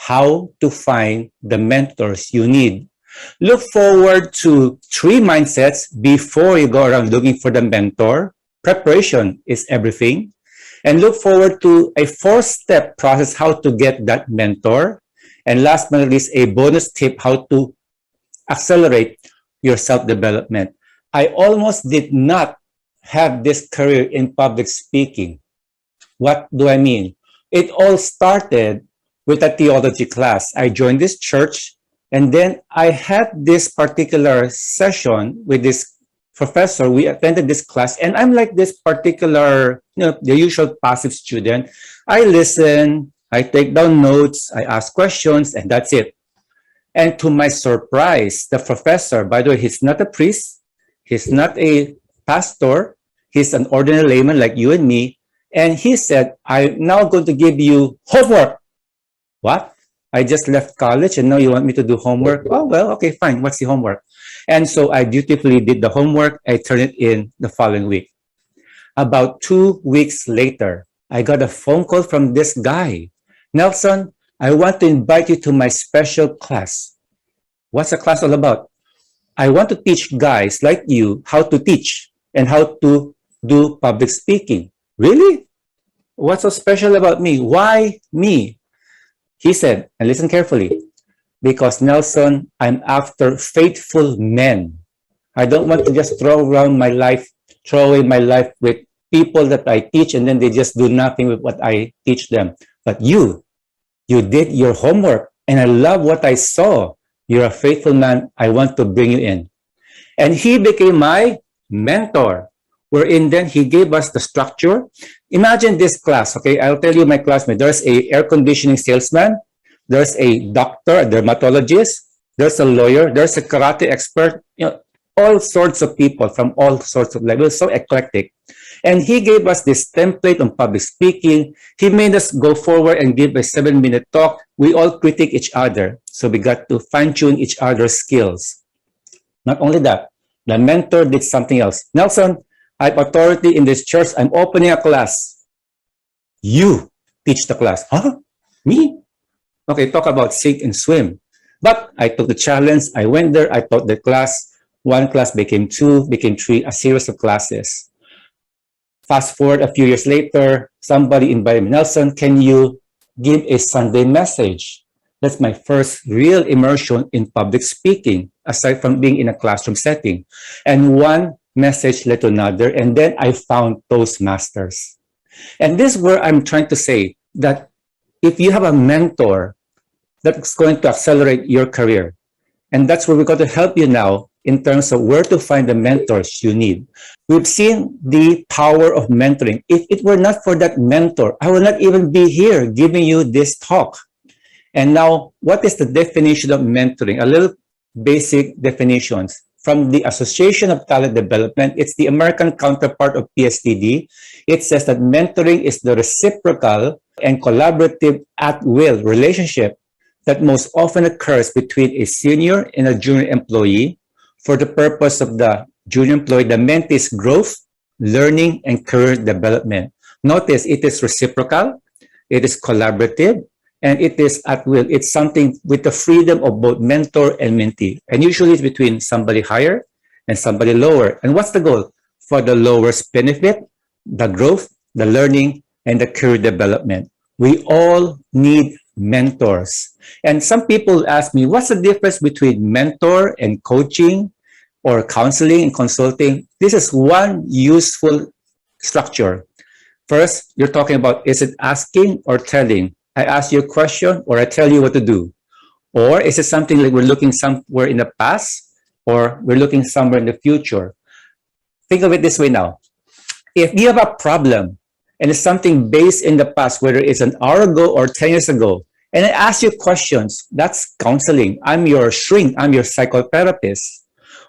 how to find the mentors you need. Look forward to 3 mindsets before you go around looking for the mentor. Preparation is everything. And look forward to a 4-step process how to get that mentor. And last but not least, a bonus tip how to accelerate your self-development. I almost did not have this career in public speaking. What do I mean? It all started with a theology class. I joined this church, and then I had this particular session with this professor. We attended this class, and I'm like this particular, the usual passive student. I listen, I take down notes, I ask questions, and that's it. And to my surprise, the professor, by the way, he's not a priest, he's not a pastor, he's an ordinary layman like you and me. And he said, I'm now going to give you homework. What? I just left college and now you want me to do homework? Oh, well, okay, fine. What's the homework? And so I dutifully did the homework. I turned it in the following week. About 2 weeks later, I got a phone call from this guy. Nelson, I want to invite you to my special class. What's the class all about? I want to teach guys like you how to teach and how to do public speaking. Really? What's so special about me? Why me? He said, and listen carefully, because Nelson, I'm after faithful men. I don't want to just throw away my life with people that I teach and then they just do nothing with what I teach them. But you did your homework and I love what I saw. You're a faithful man. I want to bring you in. And he became my mentor, wherein then he gave us the structure. Imagine this class, okay? I'll tell you my classmate. There's a air conditioning salesman. There's a doctor, a dermatologist. There's a lawyer. There's a karate expert. All sorts of people from all sorts of levels, so eclectic. And he gave us this template on public speaking. He made us go forward and give a 7-minute talk. We all critique each other. So we got to fine-tune each other's skills. Not only that, the mentor did something else. Nelson, I have authority in this church. I'm opening a class. You teach the class. Huh? Me? Okay, talk about sink and swim. But I took the challenge. I went there. I taught the class. 1 class became 2, became 3, a series of classes. Fast forward a few years later, somebody invited me, Nelson, can you give a Sunday message? That's my first real immersion in public speaking, aside from being in a classroom setting. And one message led to another, and then I found Toastmasters. And this is where I'm trying to say that if you have a mentor, that's going to accelerate your career. And that's where we're going to help you now in terms of where to find the mentors you need. We've seen the power of mentoring. If it were not for that mentor, I would not even be here giving you this talk. And now, what is the definition of mentoring? A little basic definitions. From the Association of Talent Development, it's the American counterpart of PSTD. It says that mentoring is the reciprocal and collaborative at-will relationship that most often occurs between a senior and a junior employee for the purpose of the junior employee, the mentee's growth, learning, and career development. Notice it is reciprocal, it is collaborative, and it is at will. It's something with the freedom of both mentor and mentee. And usually it's between somebody higher and somebody lower. And what's the goal? For the lower's benefit, the growth, the learning, and the career development. We all need mentors. And some people ask me, what's the difference between mentor and coaching or counseling and consulting? This is one useful structure. First, you're talking about, is it asking or telling? I ask you a question or I tell you what to do. Or is it something like we're looking somewhere in the past or we're looking somewhere in the future? Think of it this way now. If you have a problem and it's something based in the past, whether it's an hour ago or 10 years ago, and I ask you questions, that's counseling. I'm your shrink, I'm your psychotherapist.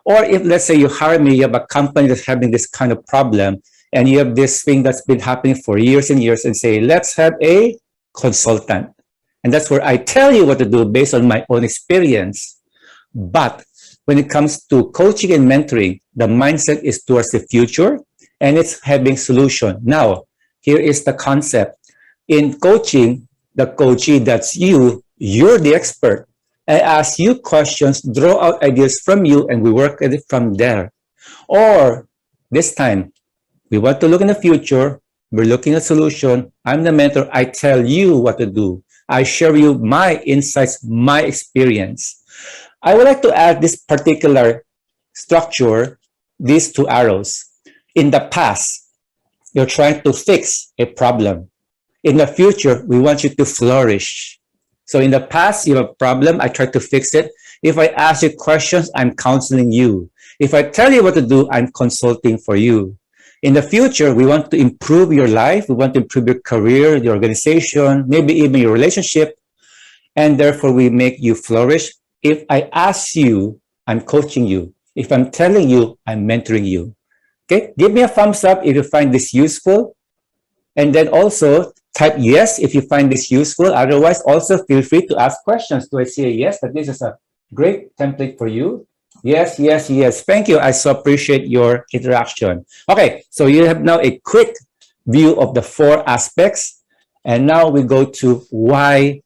Or if, let's say you hire me, you have a company that's having this kind of problem, and you have this thing that's been happening for years and years, and say, let's have a consultant. And that's where I tell you what to do based on my own experience. But when it comes to coaching and mentoring, the mindset is towards the future, and it's having solution. Now, here is the concept. In coaching, the coachee, that's you, You're the expert. I ask you questions, draw out ideas from you, and we work at it from there. Or this time, we want to look in the future. We're looking at solution. I'm the mentor. I tell you what to do. I share you my insights, my experience. I would like to add this particular structure, these two arrows. In the past, you're trying to fix a problem. In the future, we want you to flourish. So in the past, you have a problem. I try to fix it. If I ask you questions, I'm counseling you. If I tell you what to do, I'm consulting for you. In the future, we want to improve your life. We want to improve your career, your organization, maybe even your relationship. And therefore, we make you flourish. If I ask you, I'm coaching you. If I'm telling you, I'm mentoring you. Okay, give me a thumbs up if you find this useful. And then also type yes if you find this useful. Otherwise, also feel free to ask questions. Do I see a yes? That this is a great template for you. Yes, yes, yes. Thank you. I so appreciate your interaction. Okay, so you have now a quick view of the 4 aspects. And now we go to why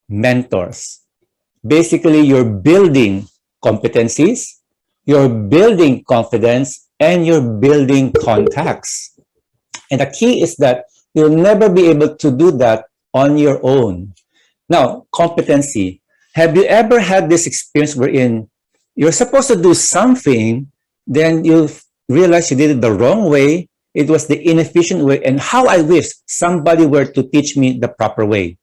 mentors. Basically, you're building competencies, you're building confidence, and you're building contacts. And the key is that you'll never be able to do that on your own. Now, competency. Have you ever had this experience wherein you're supposed to do something, then you realize you did it the wrong way, it was the inefficient way, and how I wish somebody were to teach me the proper way.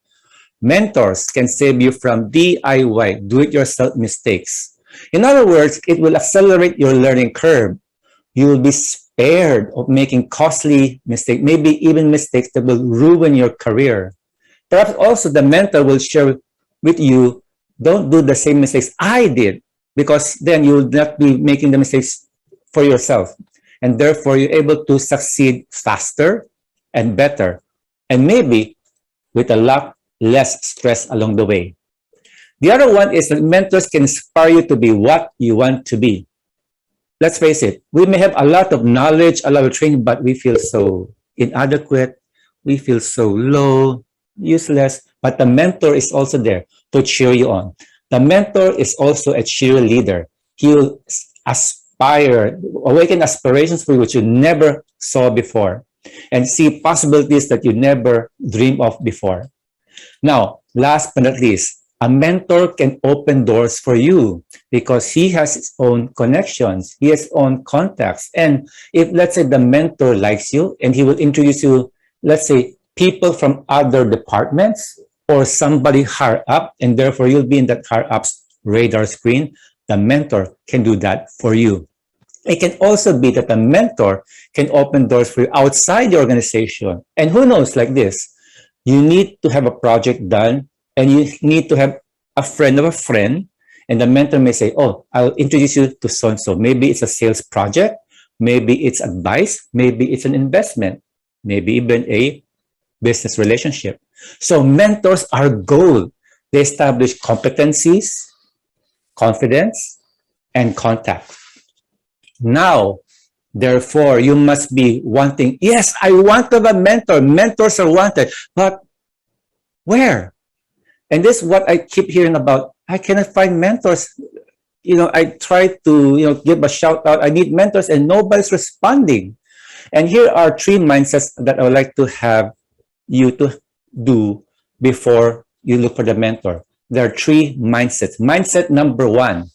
Mentors can save you from DIY, do-it-yourself mistakes. In other words, it will accelerate your learning curve. You will be spared of making costly mistakes, maybe even mistakes that will ruin your career. Perhaps also the mentor will share with you, don't do the same mistakes I did, because then you will not be making the mistakes for yourself. And therefore, you're able to succeed faster and better, and maybe with a lot less stress along the way. The other one is that mentors can inspire you to be what you want to be. Let's face it, we may have a lot of knowledge, a lot of training, but we feel so inadequate, we feel so low, useless, but the mentor is also there to cheer you on. The mentor is also a cheerleader. He will aspire, awaken aspirations for you which you never saw before, and see possibilities that you never dreamed of before. Now, last but not least, a mentor can open doors for you because he has his own connections, he has his own contacts. And if, let's say, the mentor likes you and he will introduce you, let's say, people from other departments or somebody higher up, and therefore you'll be in that higher up's radar screen, the mentor can do that for you. It can also be that the mentor can open doors for you outside the organization. And who knows, like this, you need to have a project done and you need to have a friend of a friend, and the mentor may say, oh, I'll introduce you to so-and-so. Maybe it's a sales project, maybe it's advice, maybe it's an investment, maybe even a business relationship. So mentors are gold. They establish competencies, confidence, and contact. Now, therefore, you must be wanting, yes, I want to have a mentor. Mentors are wanted, but where? And this is what I keep hearing about. I cannot find mentors. I try to, give a shout out. I need mentors and nobody's responding. And here are 3 mindsets that I would like to have you to do before you look for the mentor. There are 3 mindsets. Mindset number 1,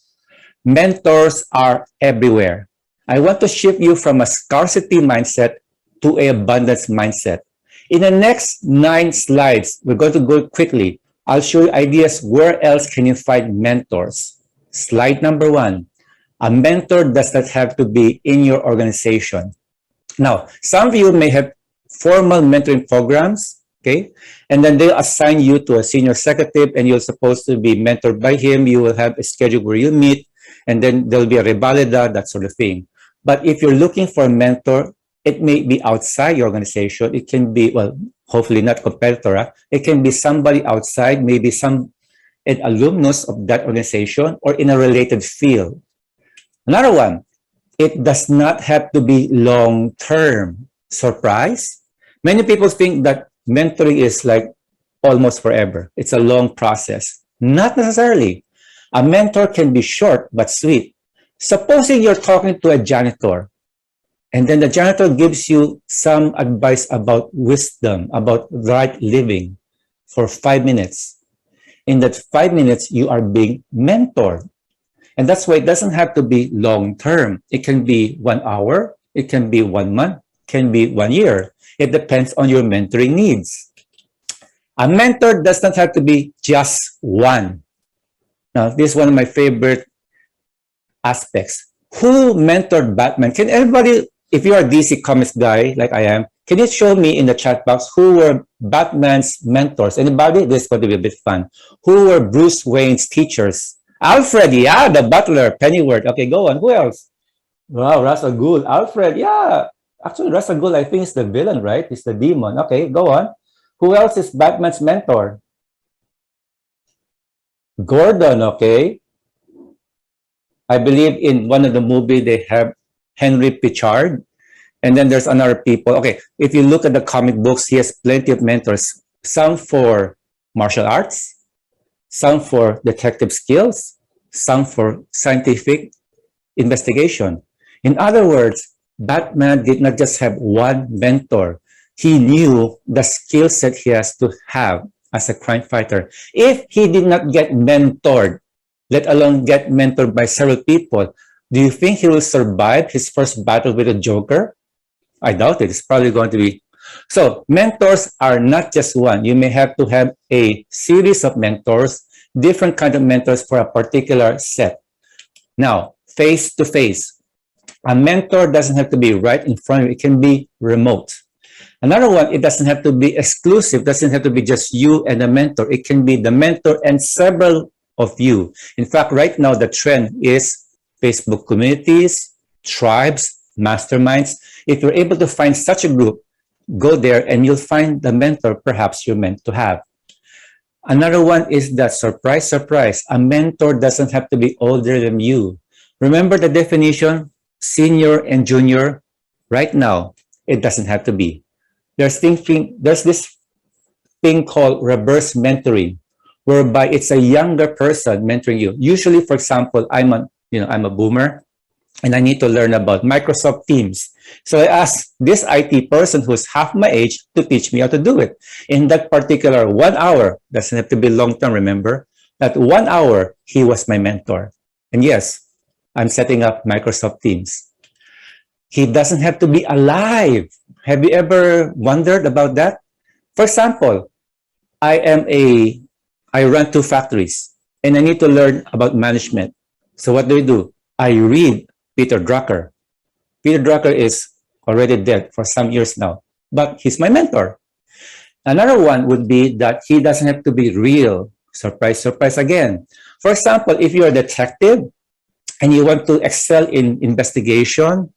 mentors are everywhere. I want to shift you from a scarcity mindset to an abundance mindset. In the next 9 slides, we're going to go quickly. I'll show you ideas where else can you find mentors. Slide number 1. A mentor does not have to be in your organization. Now, some of you may have formal mentoring programs, okay? And then they'll assign you to a senior executive and you're supposed to be mentored by him. You will have a schedule where you meet, and then there'll be a revalida, that sort of thing. But if you're looking for a mentor, it may be outside your organization. It can be, well, hopefully not competitor. It can be somebody outside, maybe an alumnus of that organization or in a related field. Another one, it does not have to be long-term. Surprise? Many people think that mentoring is like almost forever. It's a long process. Not necessarily. A mentor can be short but sweet. Supposing you're talking to a janitor, and then the janitor gives you some advice about wisdom, about right living for 5 minutes. In that 5 minutes, you are being mentored. And that's why it doesn't have to be long term. It can be 1 hour, it can be 1 month, can be 1 year. It depends on your mentoring needs. A mentor does not have to be just one. Now, this is one of my favorite aspects. Who mentored Batman? Can everybody, if you are a DC Comics guy like I am, can you show me in the chat box who were Batman's mentors? Anybody? This is going to be a bit fun. Who were Bruce Wayne's teachers? Alfred, yeah, the butler, Pennyworth. Okay, go on. Who else? Wow, Ra's al Ghul. Alfred, yeah. Actually, Ra's al Ghul, I think, is the villain, right? He's the demon. Okay, go on. Who else is Batman's mentor? Gordon, okay. I believe in one of the movie they have Henry Pichard. And then there's another people. Okay, if you look at the comic books, he has plenty of mentors. Some for martial arts, some for detective skills, some for scientific investigation. In other words, Batman did not just have one mentor. He knew the skill set he has to have as a crime fighter. If he did not get mentored, let alone get mentored by several people, do you think he will survive his first battle with the Joker? I doubt it. It's probably going to be. So mentors are not just one. You may have to have a series of mentors, different kind of mentors for a particular set. Now, face to face. A mentor doesn't have to be right in front of you. It can be remote. Another one, it doesn't have to be exclusive. It doesn't have to be just you and the mentor. It can be the mentor and several of you. In fact, right now, the trend is Facebook communities, tribes, masterminds. If you're able to find such a group, go there and you'll find the mentor perhaps you're meant to have. Another one is that surprise, surprise. A mentor doesn't have to be older than you. Remember the definition, senior and junior? Right now, it doesn't have to be. There's this thing called reverse mentoring, whereby it's a younger person mentoring you. Usually, for example, I'm a boomer, and I need to learn about Microsoft Teams. So I asked this IT person who's half my age to teach me how to do it. In that particular 1 hour, doesn't have to be long term, remember? That 1 hour, he was my mentor. And yes, I'm setting up Microsoft Teams. He doesn't have to be alive. Have you ever wondered about that? For example, I run 2 factories and I need to learn about management. So what do? I read Peter Drucker. Peter Drucker is already dead for some years now, but he's my mentor. Another one would be that he doesn't have to be real. Surprise, surprise again. For example, if you're a detective and you want to excel in investigation,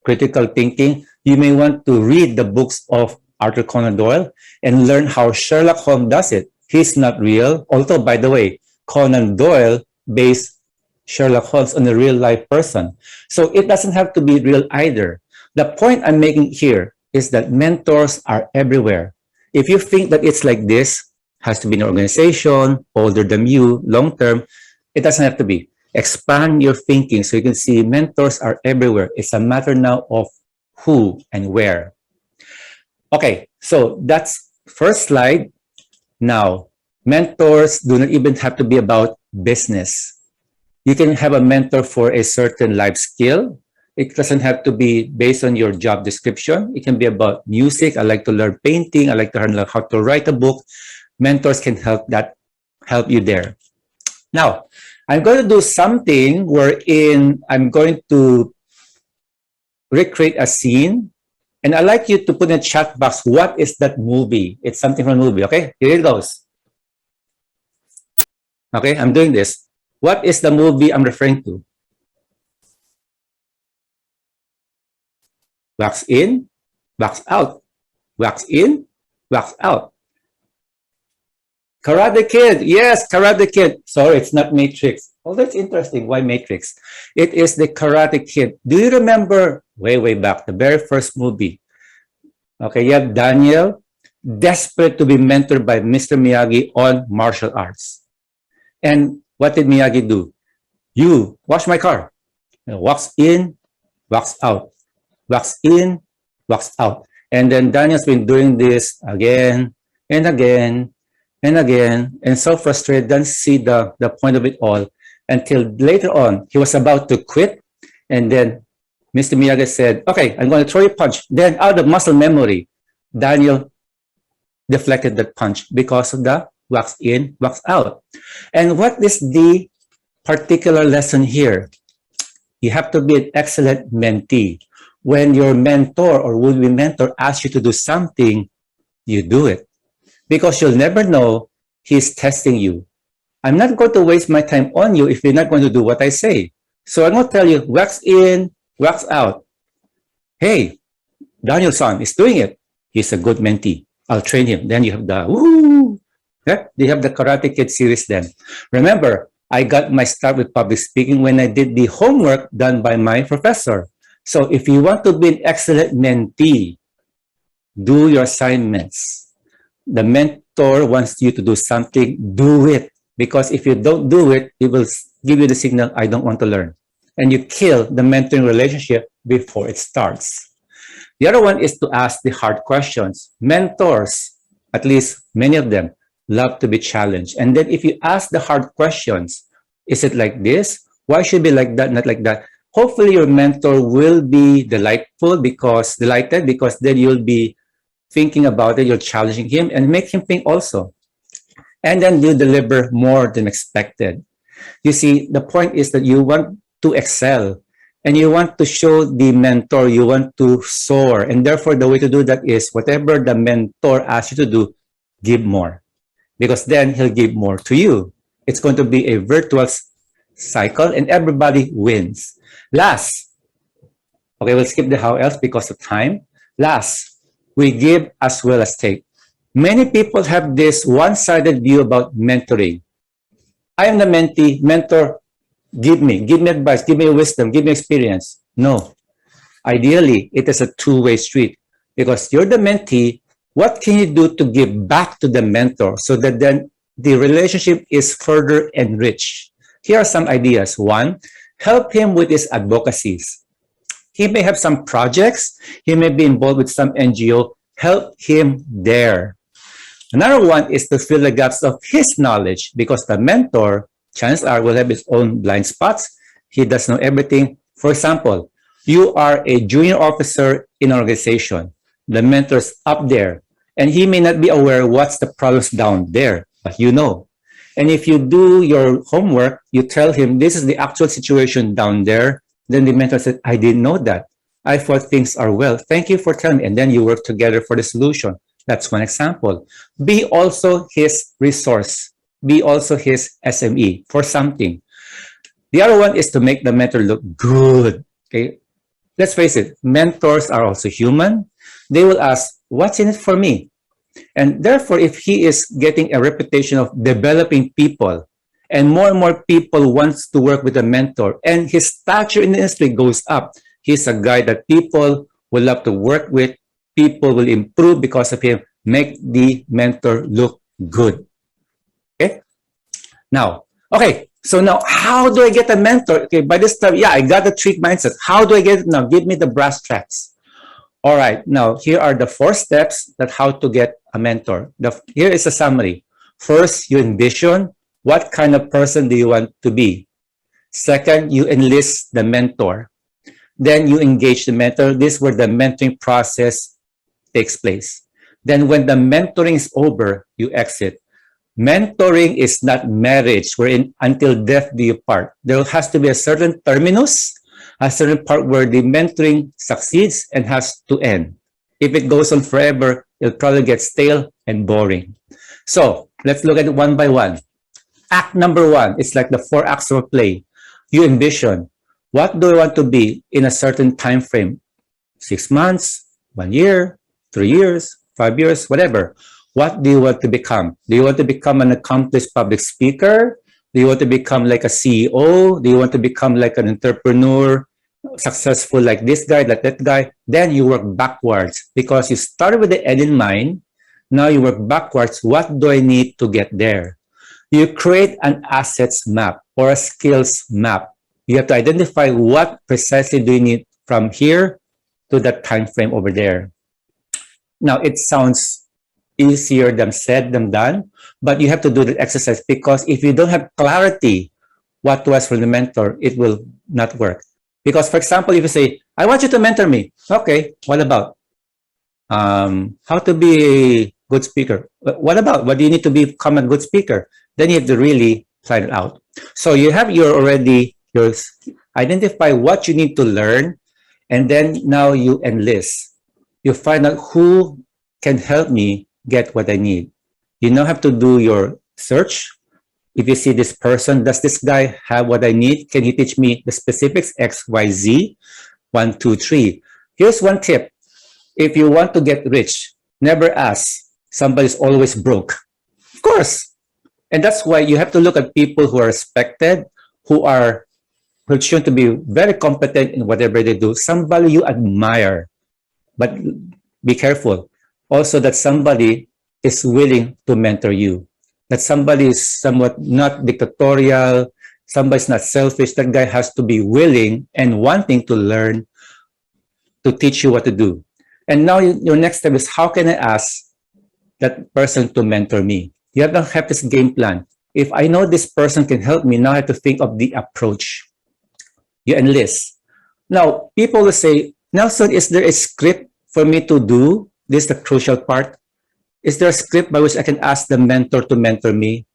critical thinking, you may want to read the books of Arthur Conan Doyle and learn how Sherlock Holmes does it. He's not real. Although, by the way, Conan Doyle based Sherlock Holmes on a real life person. So it doesn't have to be real either. The point I'm making here is that mentors are everywhere. If you think that it's like this, has to be an organization, older than you, long term, it doesn't have to be. Expand your thinking so you can see mentors are everywhere. It's a matter now of who and where. Okay, so that's first slide. Now, mentors do not even have to be about business. You can have a mentor for a certain life skill. It doesn't have to be based on your job description. It can be about music. I like to learn painting. I like to learn how to write a book. Mentors can help you there. Now, I'm going to do something wherein I'm going to recreate a scene. And I'd like you to put in the chat box, what is that movie? It's something from a movie, okay? Here it goes. Okay, I'm doing this. What is the movie I'm referring to? Wax in, wax out. Wax in, wax out. Karate Kid. Yes, Karate Kid. Sorry, it's not Matrix. Oh, that's interesting. Why Matrix? It is the Karate Kid. Do you remember way back, the very first movie? Okay, you have Daniel, desperate to be mentored by Mr. Miyagi on martial arts. And what did Miyagi do? You wash my car. Walks in, walks out. Walks in, walks out. And then Daniel's been doing this again and again and again, and so frustrated, doesn't see the point of it all until later on he was about to quit. And then Mr. Miyagi said, okay, I'm going to throw you a punch. Then out of muscle memory, Daniel deflected that punch because of the wax in, wax out. And what is the particular lesson here? You have to be an excellent mentee. When your mentor or would-be mentor asks you to do something, you do it. Because you'll never know he's testing you. I'm not going to waste my time on you if you're not going to do what I say. So I'm going to tell you, wax in, wax out. Hey, Daniel-san is doing it. He's a good mentee. I'll train him. Then you have the woo. Yeah? You have the Karate Kid series then. Remember, I got my start with public speaking when I did the homework done by my professor. So if you want to be an excellent mentee, do your assignments. The mentor wants you to do something, do it. Because if you don't do it, it will give you the signal, I don't want to learn. And you kill the mentoring relationship before it starts. The other one is to ask the hard questions. Mentors, at least many of them, love to be challenged. And then if you ask the hard questions, is it like this? Why should it be like that, not like that? Hopefully your mentor will be delighted because then you'll be thinking about it, you're challenging him and make him think also. And then you deliver more than expected. You see, the point is that you want to excel and you want to show the mentor, you want to soar. And therefore, the way to do that is whatever the mentor asks you to do, give more. Because then he'll give more to you. It's going to be a virtuous cycle and everybody wins. Last, okay, we'll skip the how else because of time. Last, we give as well as take. Many people have this one-sided view about mentoring. I am the mentee, mentor, give me advice, give me wisdom, give me experience. No. Ideally, it is a two-way street because you're the mentee. What can you do to give back to the mentor so that then the relationship is further enriched? Here are some ideas. One, help him with his advocacies. He may have some projects. He may be involved with some NGO. Help him there. Another one is to fill the gaps of his knowledge because the mentor, chances are, will have his own blind spots. He does know everything. For example, you are a junior officer in an organization. The mentor's up there, and he may not be aware what's the problems down there, but you know. And if you do your homework, you tell him this is the actual situation down there. Then the mentor said, I didn't know that. I thought things are well. Thank you for telling me. And then you work together for the solution. That's one example. Be also his resource. Be also his SME for something. The other one is to make the mentor look good. Okay, let's face it. Mentors are also human. They will ask, what's in it for me? And therefore, if he is getting a reputation of developing people, and more people wants to work with a mentor, and his stature in the industry goes up, he's a guy that people will love to work with, people will improve because of him, make the mentor look good. Okay? Now, okay, so now how do I get a mentor? Okay, by this time, yeah, I got the trick mindset. How do I get it now? Give me the brass tracks. All right, now here are the 4 steps that how to get a mentor. Here is a summary. First, you envision what kind of person do you want to be. Second, you enlist the mentor. Then you engage the mentor. This is where the mentoring process takes place. Then when the mentoring is over, you exit. Mentoring is not marriage, wherein until death do you part. There has to be a certain terminus, a certain part where the mentoring succeeds and has to end. If it goes on forever, it'll probably get stale and boring. So let's look at it one by one. Act number 1, it's like the 4 acts of a play. You envision, what do I want to be in a certain time frame? 6 months, 1 year, 3 years, 5 years, whatever. What do you want to become? Do you want to become an accomplished public speaker? Do you want to become like a CEO? Do you want to become like an entrepreneur, successful like this guy, like that guy? Then you work backwards because you started with the end in mind. Now you work backwards. What do I need to get there? You create an assets map or a skills map. You have to identify what precisely do you need from here to that time frame over there. Now, it sounds easier than said than done, but you have to do the exercise, because if you don't have clarity what to ask from the mentor, it will not work. Because, for example, if you say, I want you to mentor me. Okay, what about? How to be a good speaker? What about? What do you need to become a good speaker? Then you have to really plan it out. So you have your identify what you need to learn, and then now you enlist. You find out who can help me get what I need. You now have to do your search. If you see this person, does this guy have what I need? Can he teach me the specifics X, Y, Z? 1, 2, 3. Here's one tip. If you want to get rich, never ask somebody's always broke. Of course. And that's why you have to look at people who are respected, who are shown to be very competent in whatever they do, somebody you admire. But be careful also that somebody is willing to mentor you, that somebody is somewhat not dictatorial, somebody's not selfish. That guy has to be willing and wanting to learn, to teach you what to do. And now your next step is, how can I ask that person to mentor me? You have to have this game plan. If I know this person can help me, now I have to think of the approach. You enlist. Now, people will say, Nelson, is there a script for me to do? This is the crucial part. Is there a script by which I can ask the mentor to mentor me?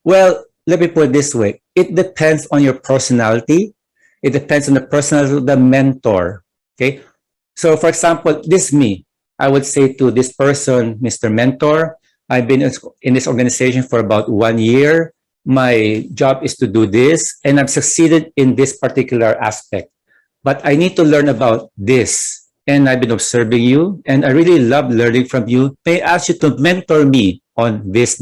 Well, let me put it this way. It depends on your personality. It depends on the personality of the mentor. Okay. So, for example, this me. I would say to this person, Mr. Mentor, I've been in this organization for about 1 year. My job is to do this, and I've succeeded in this particular aspect. But I need to learn about this. And I've been observing you, and I really love learning from you. May I ask you to mentor me on this.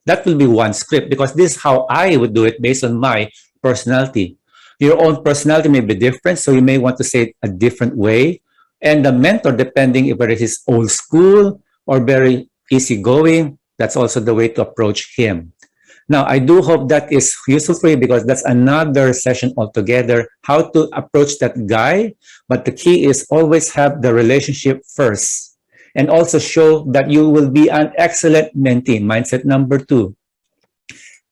That will be one script, because this is how I would do it based on my personality. Your own personality may be different, so you may want to say it a different way. And the mentor, depending if it is old school or very easygoing, that's also the way to approach him. Now, I do hope that is useful for you, because that's another session altogether, how to approach that guy. But the key is always have the relationship first, and also show that you will be an excellent mentee. Mindset number 2.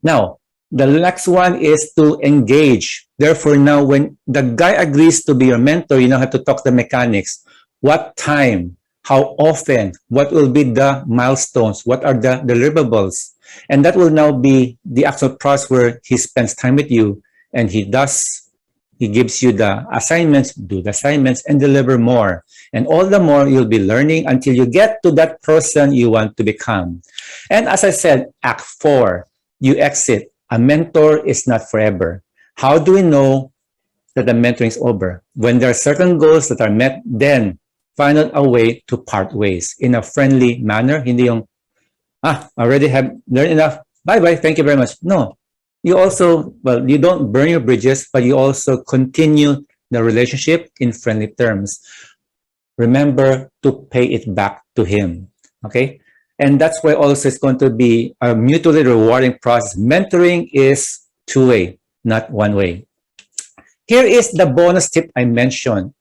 Now, the next one is to engage. Therefore, now when the guy agrees to be your mentor, you now have to talk the mechanics. What time? How often? What will be the milestones? What are the deliverables? And that will now be the actual process where he spends time with you, and he gives you the assignments, do the assignments, and deliver more. And all the more you'll be learning until you get to that person you want to become. And as I said, Act 4, you exit. A mentor is not forever. How do we know that the mentoring is over? When there are certain goals that are met, then find out a way to part ways in a friendly manner. Hindi yung, already have learned enough. Bye-bye. Thank you very much. No. You also, well, you don't burn your bridges, but you also continue the relationship in friendly terms. Remember to pay it back to him. Okay? And that's why also it's going to be a mutually rewarding process. Mentoring is two-way, not one-way. Here is the bonus tip I mentioned.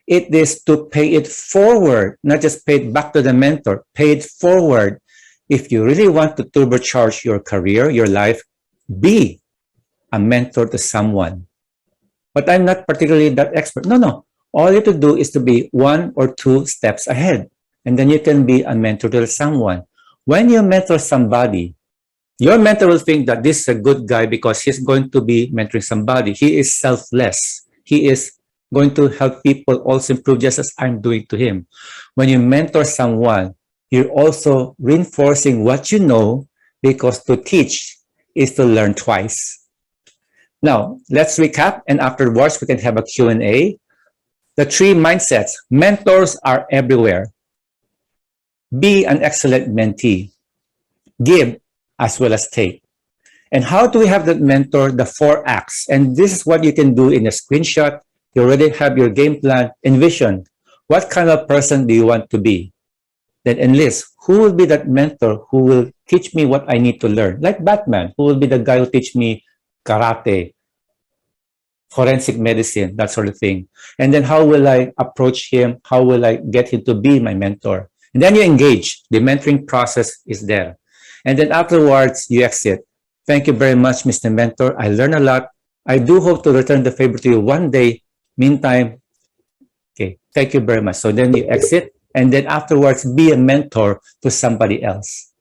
It is to pay it forward, not just pay it back to the mentor. Pay it forward. If you really want to turbocharge your career, your life, be a mentor to someone. But I'm not particularly that expert. No. All you have to do is to be 1 or 2 steps ahead. And then you can be a mentor to someone. When you mentor somebody, your mentor will think that this is a good guy because he's going to be mentoring somebody. He is selfless. He is going to help people also improve just as I'm doing to him. When you mentor someone, you're also reinforcing what you know, because to teach is to learn twice. Now, let's recap, and afterwards we can have a Q&A. The 3 mindsets. Mentors are everywhere. Be an excellent mentee. Give as well as take. And how do we have that mentor? The 4 acts. And this is what you can do in a screenshot. You already have your game plan. Envision. What kind of person do you want to be? Then enlist. Who will be that mentor who will teach me what I need to learn? Like Batman, who will be the guy who teach me karate, forensic medicine, that sort of thing. And then how will I approach him? How will I get him to be my mentor? And then you engage. The mentoring process is there. And then afterwards, you exit. Thank you very much, Mr. Mentor. I learned a lot. I do hope to return the favor to you one day. Meantime, okay, thank you very much. So then you exit. And then afterwards, be a mentor to somebody else.